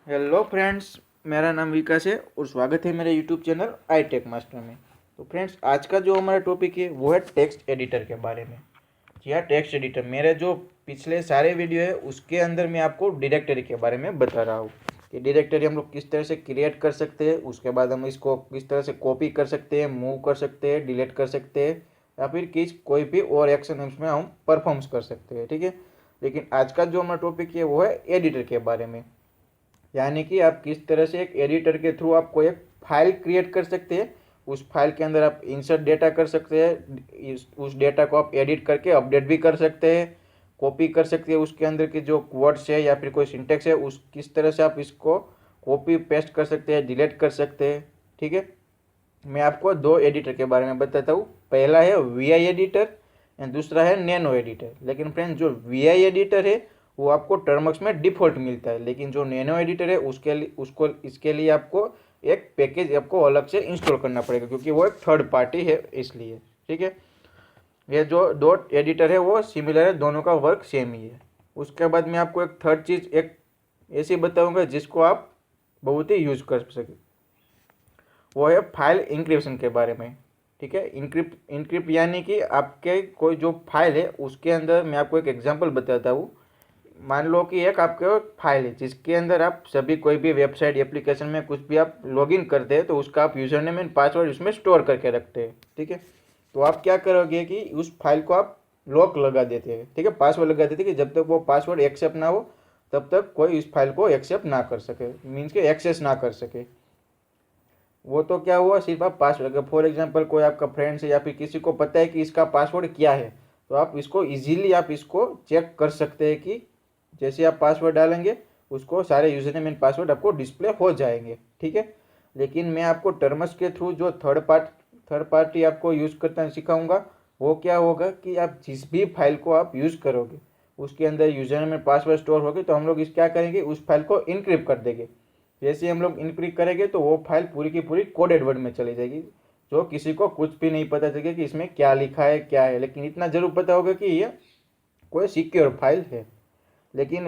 Hello friends, मेरा नाम विकास है और स्वागत है मेरे YouTube channel I Tech Master में। तो फ्रेंड्स, आज का जो हमारा टॉपिक है वो है टेक्स्ट एडिटर के बारे में। जी हाँ, टेक्स्ट एडिटर। मेरे जो पिछले सारे वीडियो है उसके अंदर मैं आपको डायरेक्टरी के बारे में बता रहा हूँ कि डायरेक्टरी हम लोग किस तरह से क्रिएट कर सकते हैं, उसके बाद हम इसको किस तरह से कॉपी कर सकते हैं, मूव कर सकते हैं, डिलीट कर सकते हैं, या फिर कोई भी और एक्शन उसमें हम परफॉर्म्स कर सकते हैं। ठीक है, लेकिन आज का जो हमारा टॉपिक है वो है एडिटर के बारे में। यानी कि आप किस तरह से एक एडिटर के थ्रू आपको एक फाइल क्रिएट कर सकते हैं। उस फाइल के अंदर आप इंसर्ट डेटा कर सकते हैं, उस डेटा को आप एडिट करके अपडेट भी कर सकते हैं, कॉपी कर सकते हैं। उसके अंदर के जो वर्ड्स है या फिर कोई सिंटेक्स है उस किस तरह से आप इसको कॉपी पेस्ट कर सकते हैं, डिलीट कर सकते हैं। ठीक है, मैं आपको दो एडिटर के बारे में बताता हूँ। पहला है वी आई एडिटर एंड दूसरा है नैनो एडिटर। लेकिन फ्रेंड, जो वी आई एडिटर है वो आपको टर्मक्स में डिफ़ॉल्ट मिलता है, लेकिन जो नैनो एडिटर है उसके लिए उसको इसके लिए आपको एक पैकेज आपको अलग से इंस्टॉल करना पड़ेगा, क्योंकि वो एक थर्ड पार्टी है इसलिए। ठीक है, ये जो दो एडिटर है वो सिमिलर है, दोनों का वर्क सेम ही है। उसके बाद मैं आपको एक थर्ड चीज़ एक ऐसी बताऊंगा जिसको आप बहुत ही यूज कर सके, वो है फाइल इंक्रिप्शन के बारे में। ठीक है, इंक्रिप्ट यानी कि आपके कोई जो फाइल है उसके अंदर मैं आपको एक एग्जांपल बताता हूँ। मान लो कि एक आपके फाइल है जिसके अंदर आप सभी कोई भी वेबसाइट एप्लीकेशन में कुछ भी आप लॉगिन करते हैं तो उसका आप यूजर नेम एंड पासवर्ड उसमें स्टोर करके रखते हैं। ठीक है, तो आप क्या करोगे कि उस फाइल को आप लॉक लगा देते हैं। ठीक है, पासवर्ड लगा देते हैं कि जब तक वो पासवर्ड एक्सेप्ट ना हो तब तक कोई इस फाइल को एक्सेप्ट ना कर सके, मीन्स के एक्सेस ना कर सके। वो तो क्या हुआ, सिर्फ आप पासवर्ड, अगर फॉर एग्जांपल कोई आपका फ्रेंड्स है या फिर किसी को पता है कि इसका पासवर्ड क्या है, तो आप इसको इजीली आप इसको चेक कर सकते हैं कि जैसे आप पासवर्ड डालेंगे उसको सारे यूजर नेम एंड पासवर्ड आपको डिस्प्ले हो जाएंगे। ठीक है, लेकिन मैं आपको टर्म्स के थ्रू जो थर्ड पार्टी आपको यूज़ करना सिखाऊंगा। वो क्या होगा कि आप जिस भी फाइल को आप यूज़ करोगे उसके अंदर user name and password store होगी, तो हम लोग इस क्या करेंगे, उस फाइल को इनक्रिप्ट कर देंगे। जैसे ही हम लोग इनक्रिप्ट करेंगे तो वो फाइल पूरी की पूरी कोडेड वर्ड में चली जाएगी, जो किसी को कुछ भी नहीं पता चलेगा कि इसमें क्या लिखा है क्या है। लेकिन इतना जरूर पता होगा कि ये कोई सिक्योर फाइल है। लेकिन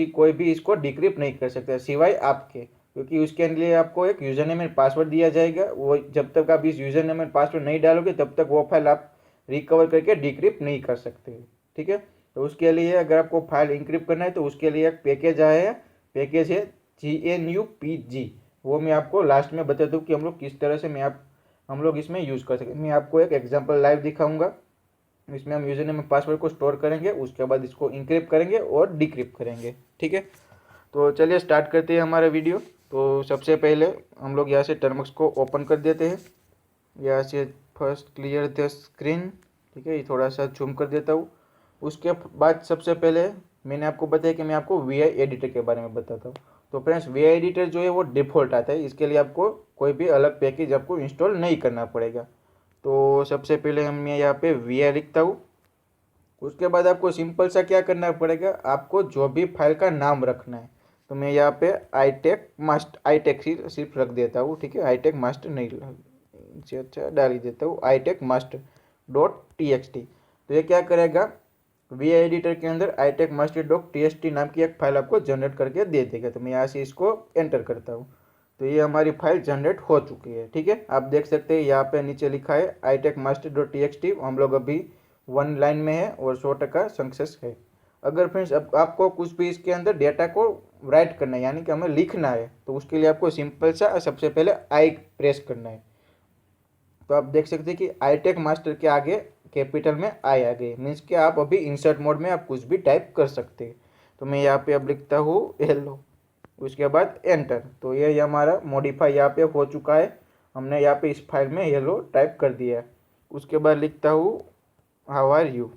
कोई भी इसको डिक्रिप्ट नहीं कर सकता सिवाय आपके, क्योंकि उसके लिए आपको एक यूजर नेम एंड पासवर्ड दिया जाएगा। वो जब तक आप इस यूजर नेम एंड पासवर्ड नहीं डालोगे तब तक वो फाइल आप रिकवर करके डिक्रिप्ट नहीं कर सकते। ठीक है, तो उसके लिए अगर आपको फाइल इंक्रिप्ट करना है तो उसके लिए एक पैकेज आया है, पैकेज है GNUPG। वो मैं आपको लास्ट में बता दूँ कि हम लोग किस तरह से हम लोग इसमें यूज़ कर सकें। मैं आपको एक एग्जाम्पल लाइव दिखाऊंगा। इसमें हम यूजर नेम पासवर्ड को स्टोर करेंगे, उसके बाद इसको इंक्रिप्ट करेंगे और डिक्रिप्ट करेंगे। ठीक है, तो चलिए स्टार्ट करते हैं हमारा वीडियो। तो सबसे पहले हम लोग यहाँ से टर्म्स को ओपन कर देते हैं। यहाँ से फर्स्ट क्लियर द स्क्रीन। ठीक है, ये थोड़ा सा जूम कर देता हूँ। उसके बाद सबसे पहले मैंने आपको बताया कि मैं आपको वी आई एडिटर के बारे में बताता हूँ। तो फ्रेंड्स, वी आई एडिटर जो है वो डिफ़ॉल्ट आता है, इसके लिए आपको कोई भी अलग पैकेज आपको इंस्टॉल नहीं करना पड़ेगा। तो सबसे पहले हम यहाँ पे वी आई लिखता हूँ। उसके बाद आपको सिंपल सा क्या करना पड़ेगा, आपको जो भी फाइल का नाम रखना है। तो मैं यहाँ पे आई टेक सिर्फ रख देता हूँ। ठीक है, आई टेक मास्टर नहीं अच्छा डाल ही देता हूँ, I Tech Master dot T X T. तो ये क्या करेगा, वी एडिटर के अंदर I Tech Master dot T S T नाम की एक फाइल आपको जनरेट करके दे देगा। तो मैं यहाँ से इसको एंटर करता हूँ, तो ये हमारी फाइल जनरेट हो चुकी है। ठीक है, आप देख सकते हैं यहाँ पे नीचे लिखा है I Tech Master dot T X T. हम लोग अभी 1 लाइन में है और 100% सक्सेस है। अगर फ्रेंड्स अब आपको कुछ भी इसके अंदर डेटा को राइट करना है, यानी कि हमें लिखना है, तो उसके लिए आपको सिंपल सा सबसे पहले आई प्रेस करना है। तो आप देख सकते हैं कि आई टेक मास्टर के आगे कैपिटल में आई आ गई, मीन्स कि आप अभी इंसर्ट मोड में आप कुछ भी टाइप कर सकते हैं। तो मैं यहाँ पे अब लिखता हूँ हेलो, उसके बाद एंटर। तो ये हमारा मॉडिफाई यहाँ पे हो चुका है, हमने यहाँ पे इस फाइल में हेलो टाइप कर दिया है। उसके बाद लिखता हूँ how are you,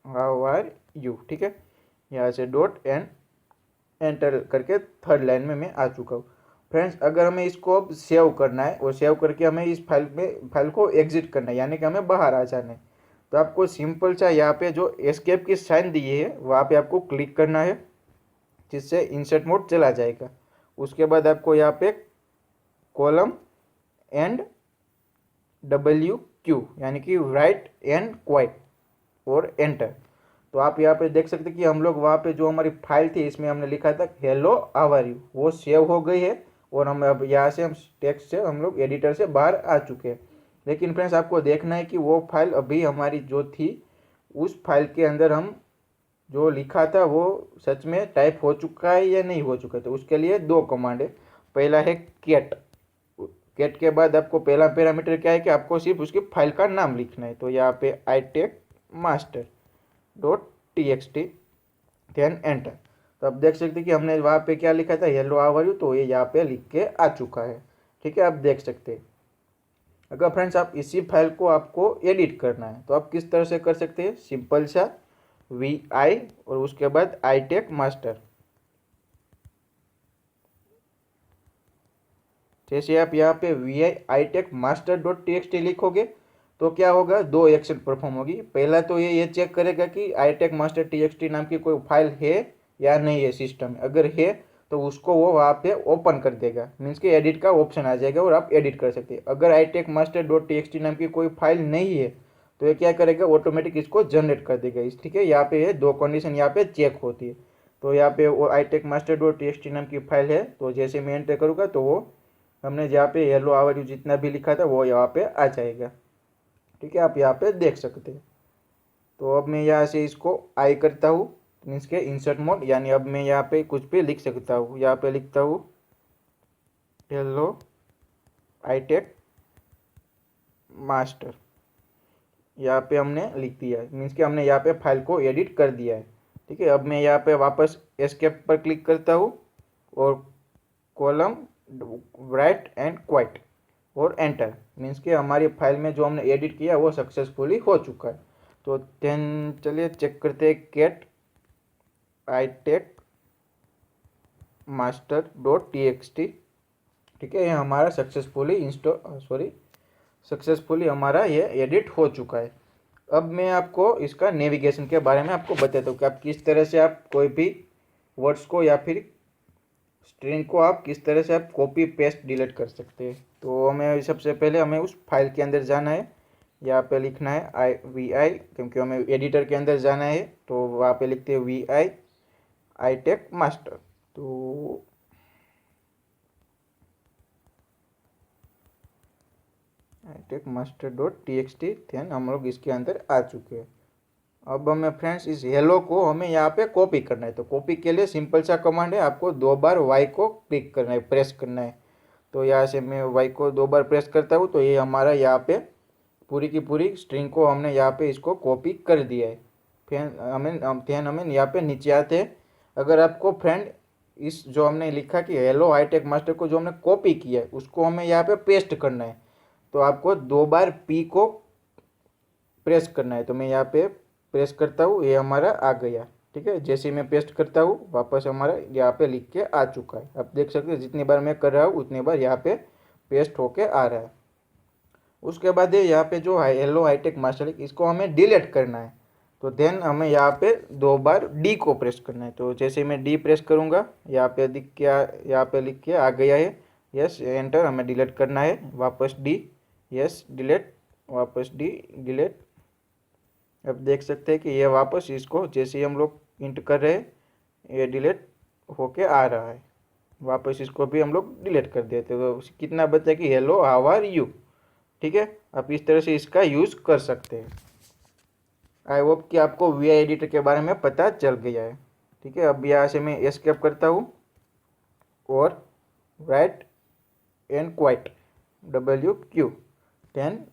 how are you. ठीक है, यहाँ से डॉट एंड एंटर करके 3rd लाइन में मैं आ चुका हूँ। फ्रेंड्स, अगर हमें इसको अब सेव करना है और सेव करके हमें इस फाइल को एग्जिट करना है, यानी कि हमें बाहर आ जाना है, तो आपको सिंपल सा यहाँ पे जो एस्केप की साइन दी है वहाँ पे आपको क्लिक करना है, जिससे इंसर्ट मोड चला जाएगा। उसके बाद आपको यहाँ पे कॉलम एंड WQ यानी कि राइट एंड क्वाइट और एंटर। तो आप यहाँ पे देख सकते हैं कि हम लोग वहाँ पे जो हमारी फाइल थी इसमें हमने लिखा था हेलो हाउ आर यू, वो सेव हो गई है और हम अब यहाँ से हम टेक्स्ट से हम लोग एडिटर से बाहर आ चुके हैं। लेकिन फ्रेंड्स आपको देखना है कि वो फाइल अभी हमारी जो थी उस फाइल के अंदर हम जो लिखा था वो सच में टाइप हो चुका है या नहीं हो चुका है। तो उसके लिए दो कमांड है। पहला है कैट। कैट के बाद आपको पहला पैरामीटर क्या है कि आपको सिर्फ उसकी फाइल का नाम लिखना है। तो यहाँ पे iTechMaster.txt देन एंटर। तो आप देख सकते हैं कि हमने वहाँ पे क्या लिखा था हेलो हाउ आर यू, तो ये यहाँ पे लिख के आ चुका है। ठीक है, आप देख सकते हैं। अगर फ्रेंड्स आप इसी फाइल को आपको एडिट करना है तो आप किस तरह से कर सकते हैं, सिंपल सा VI और उसके बाद iTechMaster। जैसे आप यहाँ पे VI iTechMaster.txt लिखोगे तो क्या होगा, दो एक्शन परफॉर्म होगी। पहला तो ये चेक करेगा कि iTechMaster.txt नाम की कोई फाइल है या नहीं है सिस्टम में। अगर है तो उसको वो वहाँ पे ओपन कर देगा, मीन्स कि एडिट का ऑप्शन आ जाएगा और आप एडिट कर सकते हैं। अगर iTechMaster.txt नाम की कोई फाइल नहीं है तो ये क्या करेगा, ऑटोमेटिक इसको जनरेट कर देगा। इस ठीक है, यहाँ पे ये दो कंडीशन यहाँ पे चेक होती है। तो यहाँ पे वो iTechMaster.txt नाम की फाइल है, तो जैसे मैं एंटर करूँगा तो वो हमने जहाँ पे येलो आवर यू जितना भी लिखा था वो यहाँ पे आ जाएगा। ठीक है, आप यहाँ पे देख सकते हैं। तो अब मैं यहाँ से इसको आई करता हूँ, मीन्स के इंसर्ट मोड, यानी अब मैं यहाँ पे कुछ भी लिख सकता हूँ। यहाँ पे लिखता हूँ हेलो iTechMaster। यहाँ पे हमने लिख दिया है, मीन्स कि हमने यहाँ पे फाइल को एडिट कर दिया है। ठीक है, अब मैं यहाँ पे वापस एस्केप पर क्लिक करता हूँ और कॉलम राइट एंड क्वाइट और एंटर, मीन्स कि हमारी फाइल में जो हमने एडिट किया वो सक्सेसफुली हो चुका है। तो देन चलिए चेक करते हैं कैट iTechMaster.txt। ठीक है, ये हमारा सक्सेसफुली हमारा ये एडिट हो चुका है। अब मैं आपको इसका नेविगेशन के बारे में आपको बताता हूँ कि आप किस तरह से आप कोई भी वर्ड्स को या फिर स्ट्रिंग को आप किस तरह से आप कॉपी पेस्ट डिलीट कर सकते हैं। तो हमें सबसे पहले हमें उस फाइल के अंदर जाना है। यहाँ पे लिखना है VI, क्योंकि हमें एडिटर के अंदर जाना है तो वहाँ पे लिखते हैं VI iTechMaster। तो iTechMaster.txt ध्यान हम लोग इसके अंदर आ चुके हैं। अब हमें फ्रेंड्स इस हेलो को हमें यहाँ पे कॉपी करना है। तो कॉपी के लिए सिंपल सा कमांड है, आपको दो बार Y को क्लिक करना है, प्रेस करना है। तो यहाँ से मैं Y को दो बार प्रेस करता हूँ तो ये हमारा यहाँ पे पूरी की पूरी स्ट्रिंग को हमने यहाँ पे इसको कॉपी कर दिया है। फिर हमें यहाँ पे नीचे आते हैं। अगर आपको फ्रेंड इस जो हमने लिखा कि हेलो iTechMaster को जो हमने कॉपी किया है उसको हमें यहाँ पे पेस्ट करना है, तो आपको दो बार P को प्रेस करना है। तो मैं यहाँ पे प्रेस करता हूँ, ये हमारा आ गया। ठीक है, जैसे मैं पेस्ट करता हूँ वापस हमारा यहाँ पे लिख के आ चुका है। आप देख सकते हैं जितनी बार मैं कर रहा हूँ उतनी बार यहाँ पे पेस्ट होके आ रहा है। उसके बाद ये यहाँ पे जो है हेलो iTechMaster इसको हमें डिलीट करना है। तो देन हमें यहाँ पे दो बार D को प्रेस करना है। तो जैसे मैं D प्रेस करूँगा यहाँ पे यहाँ पे लिख के आ गया है, यस एंटर। हमें डिलीट करना है, वापस D, यस डिलीट, वापस D डिलीट। अब देख सकते हैं कि ये वापस इसको जैसे ही हम लोग इंट कर रहे हैं ये डिलीट होके आ रहा है। वापस इसको भी हम लोग डिलीट कर देते हैं। तो कितना बचा कि हेलो हाउ आर यू। ठीक है, आप इस तरह से इसका यूज़ कर सकते हैं। आई होप कि आपको VI एडिटर के बारे में पता चल गया है। ठीक है, अब यहाँ से मैं एस्केप करता हूँ और write and quit WQ, then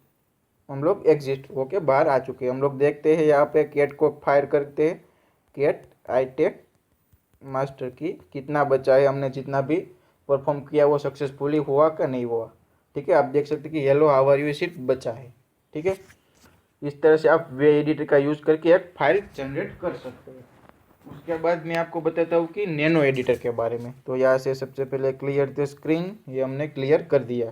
हम लोग एग्जिस्ट होके बाहर आ चुके हैं। हम लोग देखते हैं यहाँ पे कैट को फायर करते हैं, कैट iTechMaster की कितना बचा है, हमने जितना भी परफॉर्म किया वो सक्सेसफुली हुआ का नहीं हुआ। ठीक है, आप देख सकते हैं कि हेलो हाउ आर यू सिर्फ बचा है। ठीक है, इस तरह से आप वे एडिटर का यूज़ करके एक फाइल जनरेट कर सकते हैं। उसके बाद मैं आपको बताता हूँ कि नैनो एडिटर के बारे में। तो यहाँ से सबसे पहले क्लियर द स्क्रीन, ये हमने क्लियर कर दिया।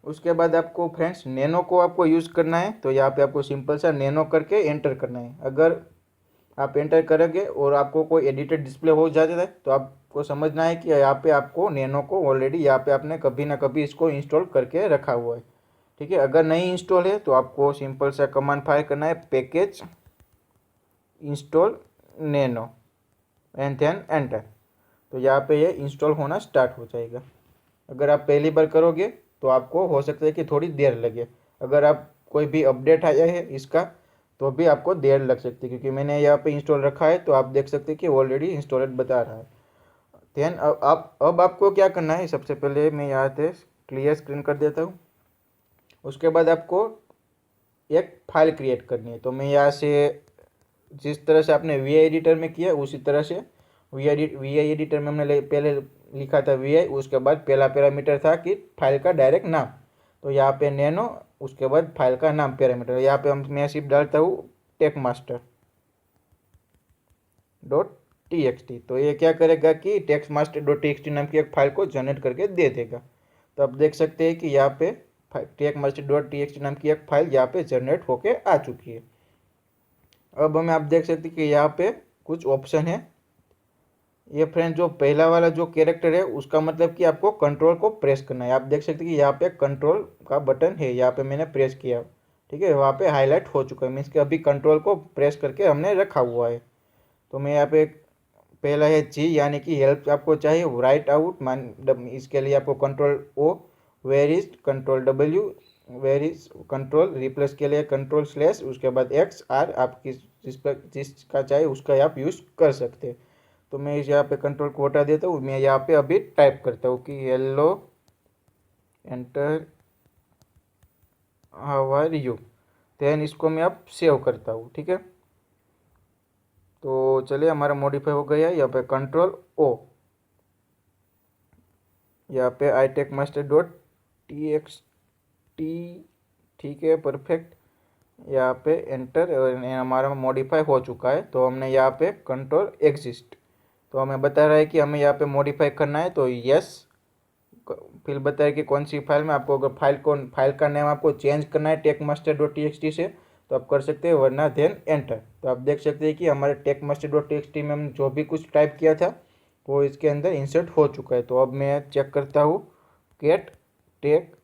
उसके बाद आपको फ्रेंड्स नैनो को आपको यूज़ करना है। तो यहाँ पे आपको सिंपल सा नैनो करके एंटर करना है। अगर आप एंटर करोगे और आपको कोई एडिटर डिस्प्ले हो जाता है तो आपको समझना है कि यहाँ पे आपको नैनो को ऑलरेडी यहाँ पे आपने कभी ना कभी इसको इंस्टॉल करके रखा हुआ है। ठीक है, अगर नहीं इंस्टॉल है तो आपको सिंपल सा कमांड फायर करना है, package install nano and then enter. तो यहाँ पे ये इंस्टॉल होना स्टार्ट हो जाएगा। अगर आप पहली बार करोगे तो आपको हो सकता है कि थोड़ी देर लगे। अगर आप कोई भी अपडेट आया है इसका तो भी आपको देर लग सकती है, क्योंकि मैंने यहाँ पे इंस्टॉल रखा है तो आप देख सकते हैं कि ऑलरेडी इंस्टॉलेड बता रहा है। देन अब आपको क्या करना है, सबसे पहले मैं यहाँ से क्लियर स्क्रीन कर देता हूँ। उसके बाद आपको एक फाइल क्रिएट करनी है। तो मैं यहाँ से जिस तरह से आपने वी आई एडिटर में किया उसी तरह से वी आई एडिटर में हमने पहले लिखा था वी आई, उसके बाद पहला पैरामीटर था कि फाइल का डायरेक्ट नाम। तो यहाँ पे नैनो, उसके बाद फाइल का नाम पैरामीटर, यहाँ पे मैं सिर्फ डालता हूँ टेक्स्टमास्टर डॉट टी एक्स टी। तो ये क्या करेगा कि टेक्स्टमास्टर डॉट टी एक्स टी नाम की एक फाइल को जनरेट करके दे देगा। तो आप देख सकते हैं कि यहाँ पे टेक्स्टमास्टर डॉट टी एक्स टी नाम की एक फाइल यहाँ पे जनरेट होके आ चुकी है। अब हमें आप देख सकते हैं कि यहाँ पे कुछ ऑप्शन है। ये फ्रेंड जो पहला वाला जो कैरेक्टर है उसका मतलब कि आपको कंट्रोल को प्रेस करना है। आप देख सकते हैं कि यहाँ पे कंट्रोल का बटन है, यहाँ पे मैंने प्रेस किया, ठीक है, वहाँ पे हाईलाइट हो चुका है, मीन्स कि अभी कंट्रोल को प्रेस करके हमने रखा हुआ है। तो मैं यहाँ पे पहला है जी, यानी कि हेल्प आपको चाहिए, राइट आउट इसके लिए आपको control O, where is control W, where is control, replace के लिए कंट्रोल स्लैश, उसके बाद एक्स आर, आप जिसका चाहे उसका आप यूज़ कर सकते हैं। तो मैं इस यहाँ पे कंट्रोल को हटा देता हूँ। मैं यहाँ पे अभी टाइप करता हूँ कि hello enter how are you, then इसको मैं अब सेव करता हूँ, ठीक है। तो चलिए हमारा मॉडिफाई हो गया है। यहाँ पे कंट्रोल ओ, यहाँ पे I Tech Master dot T X T, ठीक है, परफेक्ट। यहाँ पे एंटर, हमारा मॉडिफाई हो चुका है। तो हमने यहाँ पे कंट्रोल एग्जिस्ट, तो हमें बता रहा है कि हमें यहाँ पे मॉडिफाई करना है, तो यस। फिर बताया कि कौन सी फाइल में आपको, अगर फाइल का नेम आपको चेंज करना है Tech Master dot T X T से तो आप कर सकते हैं, वरना देन एंटर। तो आप देख सकते हैं कि हमारे Tech Master dot T X T में हम जो भी कुछ टाइप किया था वो इसके अंदर इंसर्ट हो चुका है। तो अब मैं चेक करता हूँ get Tech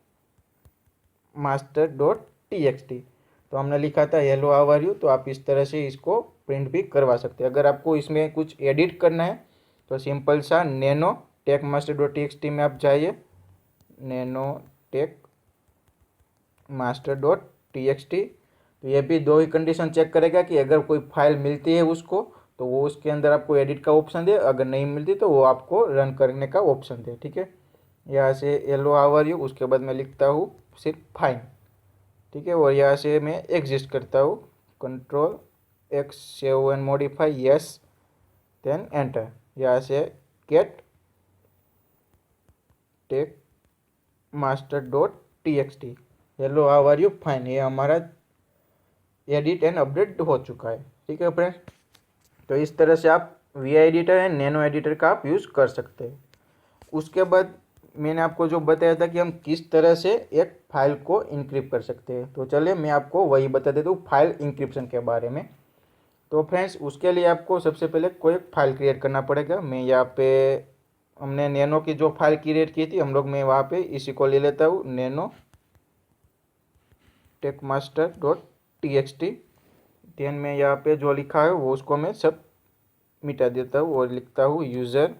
Master dot T X T. तो हमने लिखा था हेलो हाउ आर यू। तो आप इस तरह से इसको प्रिंट भी करवा सकते हैं। अगर आपको इसमें कुछ एडिट करना है तो सिंपल सा nano Tech Master dot T X T में आप जाइए, nano Tech Master dot T X T. तो ये भी दो ही कंडीशन चेक करेगा कि अगर कोई फाइल मिलती है उसको तो वो उसके अंदर आपको एडिट का ऑप्शन दे, अगर नहीं मिलती तो वो आपको रन करने का ऑप्शन दे, ठीक है। यहाँ से हेलो हाउ आर यू, उसके बाद मैं लिखता हूँ सिर्फ फाइन, ठीक है। और यहाँ से मैं एग्जिस्ट करता हूँ, control X, save and modify, yes, then enter. यहाँ से get Tech Master dot T X T, hello how are you, fine, ये हमारा एडिट एंड अपडेट हो चुका है, ठीक है फ्रेंड्स। तो इस तरह से आप V I editor and nano editor का आप यूज़ कर सकते हैं। उसके बाद मैंने आपको जो बताया था कि हम किस तरह से एक फाइल को इनक्रिप्ट कर सकते हैं, तो चलिए मैं आपको वही बता देता हूँ फाइल इंक्रिप्शन के बारे में। तो फ्रेंड्स उसके लिए आपको सबसे पहले कोई फाइल क्रिएट करना पड़ेगा। मैं यहाँ पे, हमने नैनो की जो फाइल क्रिएट की थी हम लोग, मैं वहाँ पे इसी को ले लेता हूँ, nano Tech Master dot T X T. Then मैं यहाँ पे जो लिखा है वो उसको मैं सब मिटा देता हूँ और लिखता हूँ यूज़र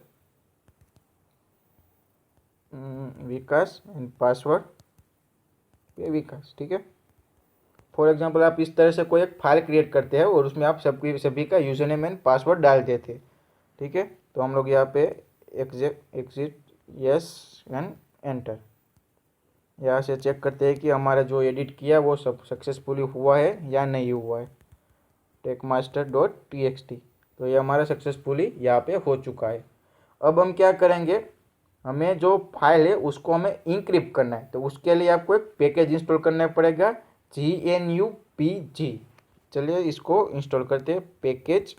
विकास एंड पासवर्ड पे विकास, ठीक है। फॉर एग्जांपल आप इस तरह से कोई एक फाइल क्रिएट करते हैं और उसमें आप सभी का यूज़र नेम एंड पासवर्ड डाल देते, ठीक है। तो हम लोग यहाँ पे एग्जिट, यस एंड एंटर। यहाँ से चेक करते हैं कि हमारा जो एडिट किया वो सब सक्सेसफुली हुआ है या नहीं हुआ है, Tech Master dot T X T. तो ये हमारा सक्सेसफुली यहाँ पे हो चुका है। अब हम क्या करेंगे, हमें जो फाइल है उसको हमें इंक्रिप्ट करना है। तो उसके लिए आपको एक पैकेज इंस्टॉल करना पड़ेगा, GNUPG। चलिए इसको इंस्टॉल करते हैं, पैकेज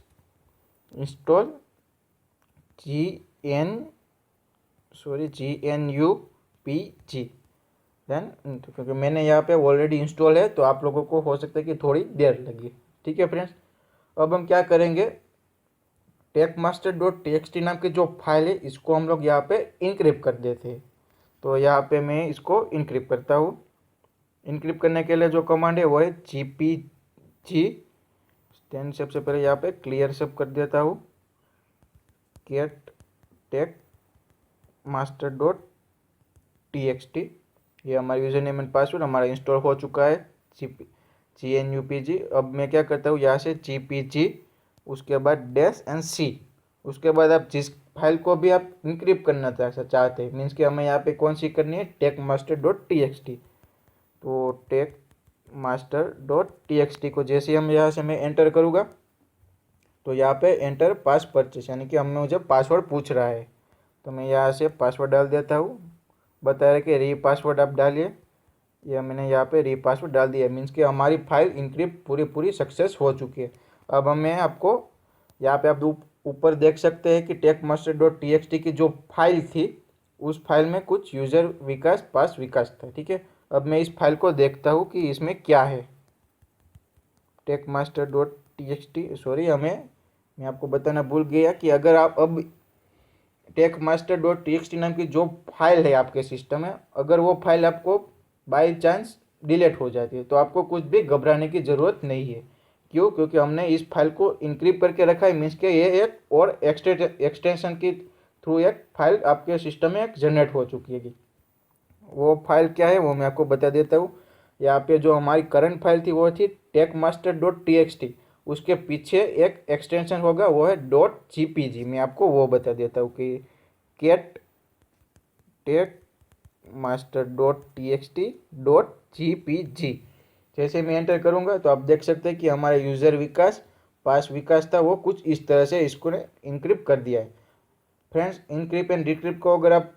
इंस्टॉल GNUPG। देन क्योंकि मैंने यहाँ पे ऑलरेडी इंस्टॉल है तो आप लोगों को हो सकता है कि थोड़ी देर लगी, ठीक है फ्रेंड्स। अब हम क्या करेंगे, Tech Master dot T X T नाम की जो फाइल है इसको हम लोग यहाँ पे इनक्रिप्ट कर देते हैं। तो यहाँ पे मैं इसको इनक्रिप्ट करता हूँ। इनक्रिप्ट करने के लिए जो कमांड है वो है GPG देन सबसे पहले यहाँ पे क्लियर सब कर देता हूँ, cat Tech Master dot T ये हमारा यूज़र नेम एंड पासवर्ड हमारा इंस्टॉल हो चुका है, GNUPG। अब मैं क्या करता हूँ, यहाँ से GPG, उसके बाद डैश एंड C, उसके बाद आप जिस फाइल को भी आप इंक्रिप्ट करना चाहते हैं, मीन्स कि हमें यहाँ पे कौन सी करनी है, टेक मास्टर डॉट टी। तो टेक मास्टर डॉट टी को जैसे हम यहाँ से मैं एंटर करूँगा तो यहाँ पे एंटर पास परचेस, यानी कि हमें मुझे पासवर्ड पूछ रहा है, तो मैं यहाँ से पासवर्ड डाल देता हूँ। बता रहा है कि री पासवर्ड आप डालिए, ये मैंने यहाँ पे री पासवर्ड डाल दिया, मीन्स कि हमारी फाइल इंक्रिप्ट पूरी सक्सेस हो चुकी है। अब हमें आपको यहाँ पे आप ऊपर देख सकते हैं कि टेक मास्टर डॉट टी की जो फाइल थी उस फाइल में कुछ यूज़र विकास पास विकास था, ठीक है। अब मैं इस फाइल को देखता हूँ कि इसमें क्या है, Tech Master dot T, sorry मैं आपको बताना भूल गया कि अगर आप अब टेक मास्टर डॉट टी नाम की जो फाइल है आपके सिस्टम में, अगर वो फाइल आपको बाई चांस डिलीट हो जाती है तो आपको कुछ भी घबराने की ज़रूरत नहीं है। क्यों? क्योंकि हमने इस फाइल को इनक्रिप्ट करके रखा है, मीन्स के ये एक और एक्सटेंशन के थ्रू एक फाइल आपके सिस्टम में जनरेट हो चुकी है। वो फाइल क्या है वो मैं आपको बता देता हूँ। यहाँ पे जो हमारी करंट फाइल थी वो थी टेक मास्टर डॉट टी, उसके पीछे एक एक्सटेंशन होगा वो है डॉट GPG। मैं आपको वो बता देता हूँ कि cat Tech Master dot GPG। जैसे मैं एंटर करूँगा तो आप देख सकते हैं कि हमारा यूज़र विकास पास विकास था वो कुछ इस तरह से इसको ने इनक्रिप्ट कर दिया है। फ्रेंड्स, इनक्रिप्ट एंड डिक्रिप्ट को अगर आप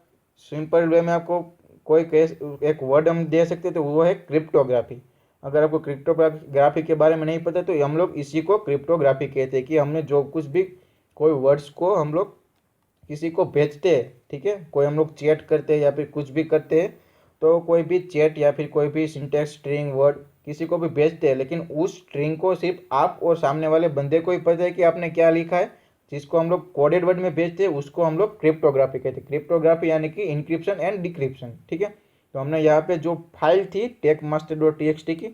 सिंपल वे में आपको कोई केस एक वर्ड हम दे सकते हैं तो वो है क्रिप्टोग्राफी। अगर आपको क्रिप्टोग्राफी के बारे में नहीं पता तो हम लोग इसी को क्रिप्टोग्राफी कहते हैं कि हमने जो कुछ भी कोई वर्ड्स को हम लोग किसी को भेजते हैं, ठीक है, कोई हम लोग चैट करते हैं या फिर कुछ भी करते हैं, तो कोई भी चैट या फिर कोई भी सिंटेक्स स्ट्रिंग वर्ड किसी को भी भेजते हैं, लेकिन उस स्ट्रिंग को सिर्फ आप और सामने वाले बंदे को ही पता है कि आपने क्या लिखा है। जिसको हम लोग कोडेड वर्ड में भेजते हैं उसको हम लोग क्रिप्टोग्राफी कहते हैं। क्रिप्टोग्राफी यानी कि इंक्रिप्शन एंड डिक्रिप्शन, ठीक है। तो हमने यहाँ पे जो फाइल थी टेक मास्टर डॉट टी की,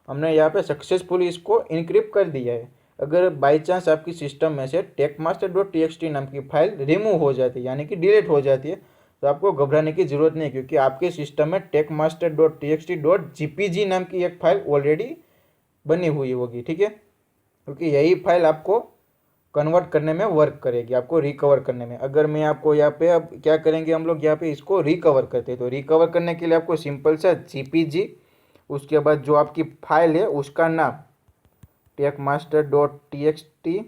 हमने यहाँ पे सक्सेसफुली इसको इनक्रिप्ट कर दिया है। अगर बाई चांस आपकी सिस्टम में से टेक मास्टर डॉट टी नाम की फाइल रिमूव हो जाती है, यानी कि डिलीट हो जाती है, तो आपको घबराने की जरूरत नहीं, क्योंकि आपके सिस्टम में टेक मास्टर डॉट टी नाम की एक फाइल ऑलरेडी बनी हुई होगी, ठीक है। क्योंकि यही फाइल आपको कन्वर्ट करने में वर्क करेगी, आपको रिकवर करने में। अगर मैं आपको यहाँ पे अब क्या करेंगे, हम लोग यहाँ पे इसको रिकवर करते हैं, तो रिकवर करने के लिए आपको सिंपल सा GPG, उसके बाद जो आपकी फाइल है उसका नाम Tech Master dot T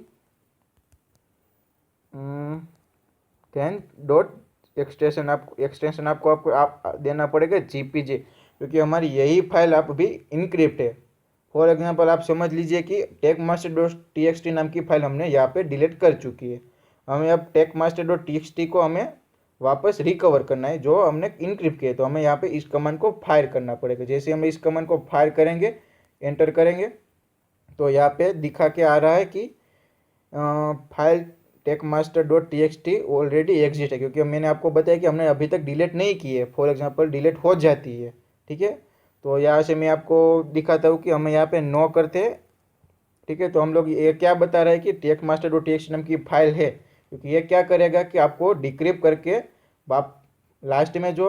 then dot extension आपको देना पड़ेगा GPG, क्योंकि हमारी यही फाइल आप भी इनक्रिप्ट है। फॉर एग्जांपल आप समझ लीजिए कि टेक मास्टर डॉट टी नाम की फाइल हमने यहाँ पे डिलीट कर चुकी है। हमें अब टेक मास्टर डॉट टी को हमें वापस रिकवर करना है जो हमने इनक्रिप्ट किया है, तो हमें यहाँ पे इस कमांड को फायर करना पड़ेगा। जैसे हम इस कमांड को फायर करेंगे, एंटर करेंगे, तो यहाँ पे दिखा के आ रहा है कि file Tech Master dot T already exist है, क्योंकि मैंने आपको बताया कि हमने अभी तक डिलीट नहीं की है। फॉर एग्जांपल डिलीट हो जाती है, ठीक है। तो यहाँ से मैं आपको दिखाता हूँ कि हमें यहाँ पे नो करते हैं, ठीक है। तो हम लोग ये क्या बता रहा है कि टेक मास्टर डॉट टी नाम की फाइल है, क्योंकि ये क्या करेगा कि आपको डिक्रिप्ट करके आप लास्ट में जो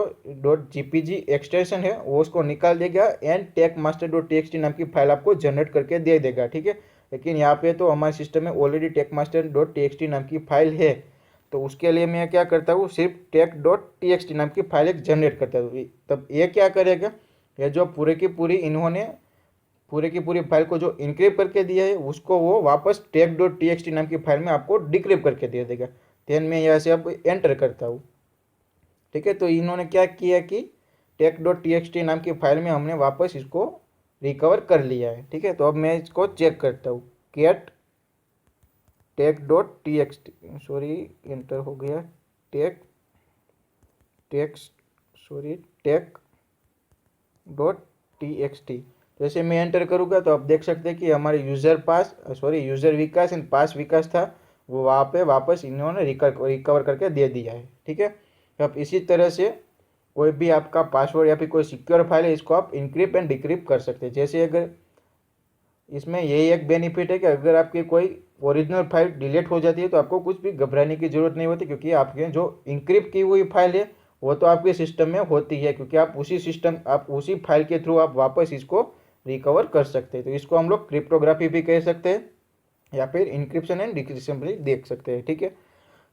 .gpg एक्सटेंशन है वो उसको निकाल देगा and Tech Master dot T नाम की फाइल आपको जनरेट करके दे देगा, ठीक है। लेकिन यहाँ पे तो हमारे सिस्टम में already Tech Master dot T नाम की फाइल है, तो उसके लिए मैं क्या करता हूँ, सिर्फ टेक डॉट टी नाम की फाइल एक जनरेट करता हूँ। तब ये क्या करेगा, ये जो पूरे की पूरी इन्होंने पूरे की पूरी फाइल को जो इनक्रिप्ट करके दिया है उसको वो वापस टेक डॉट टी नाम की फाइल में आपको डिक्रिप्ट करके दे देगा। देन मैं यहाँ से अब एंटर करता हूँ, ठीक है। तो इन्होंने क्या किया कि टेक डॉट टी नाम की फाइल में हमने वापस इसको रिकवर कर लिया है, ठीक है। तो अब मैं इसको चेक करता हूँ, cat tech dot sorry enter हो गया, टेक डॉट टी। जैसे मैं एंटर करूँगा तो आप देख सकते हैं कि हमारे यूज़र विकास एंड पास विकास था वो वहाँ पे वापस इन्होंने रिकवर करके दे दिया है, ठीक है। अब इसी तरह से कोई भी आपका पासवर्ड या फिर कोई सिक्योर फाइल है इसको आप इनक्रिप्ट एंड डिक्रिप्ट कर सकते हैं। जैसे अगर इसमें यही एक बेनिफिट है कि अगर आपकी कोई ओरिजिनल फाइल डिलीट हो जाती है तो आपको कुछ भी घबराने की ज़रूरत नहीं होती, क्योंकि आपके जो इंक्रिप्ट की हुई फाइल है वो तो आपके सिस्टम में होती है, क्योंकि आप उसी फाइल के थ्रू आप वापस इसको रिकवर कर सकते हैं। तो इसको हम लोग क्रिप्टोग्राफी भी कह सकते हैं या फिर इंक्रिप्शन एंड डिक्रिप्शन भी देख सकते हैं। ठीक है,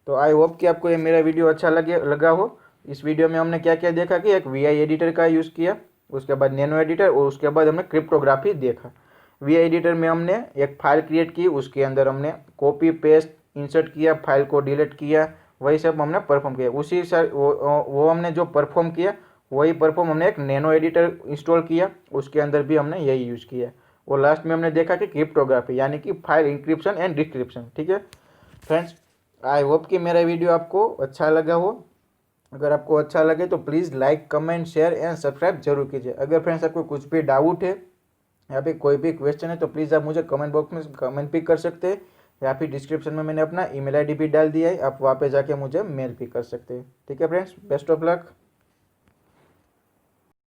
तो आई होप कि आपको ये मेरा वीडियो अच्छा लगा हो। इस वीडियो में हमने क्या क्या देखा कि एक वी आई एडिटर का यूज़ किया, उसके बाद नैनो एडिटर, और उसके बाद हमने क्रिप्टोग्राफी देखा। वी आई एडिटर में हमने एक फाइल क्रिएट की, उसके अंदर हमने कॉपी पेस्ट इंसर्ट किया, फाइल को डिलीट किया, वही सब हमने परफॉर्म किया। वो हमने जो परफॉर्म किया वही परफॉर्म हमने एक नैनो एडिटर इंस्टॉल किया, उसके अंदर भी हमने यही यूज़ किया। और लास्ट में हमने देखा कि क्रिप्टोग्राफी यानी कि फाइल इंक्रिप्शन एंड डिक्रिप्शन। ठीक है फ्रेंड्स, आई होप कि मेरा वीडियो आपको अच्छा लगा हो। अगर आपको अच्छा लगे तो please like, comment, share and subscribe जरूर कीजिए। अगर फ्रेंड्स आपको कुछ भी डाउट है या फिर कोई भी क्वेश्चन है तो प्लीज़ आप मुझे कमेंट बॉक्स में कमेंट भी कर सकते हैं, या फिर डिस्क्रिप्शन में मैंने अपना ईमेल आईडी भी डाल दिया है, आप वहाँ पे जाके मुझे मेल भी कर सकते हैं। ठीक है फ्रेंड्स, बेस्ट ऑफ लक।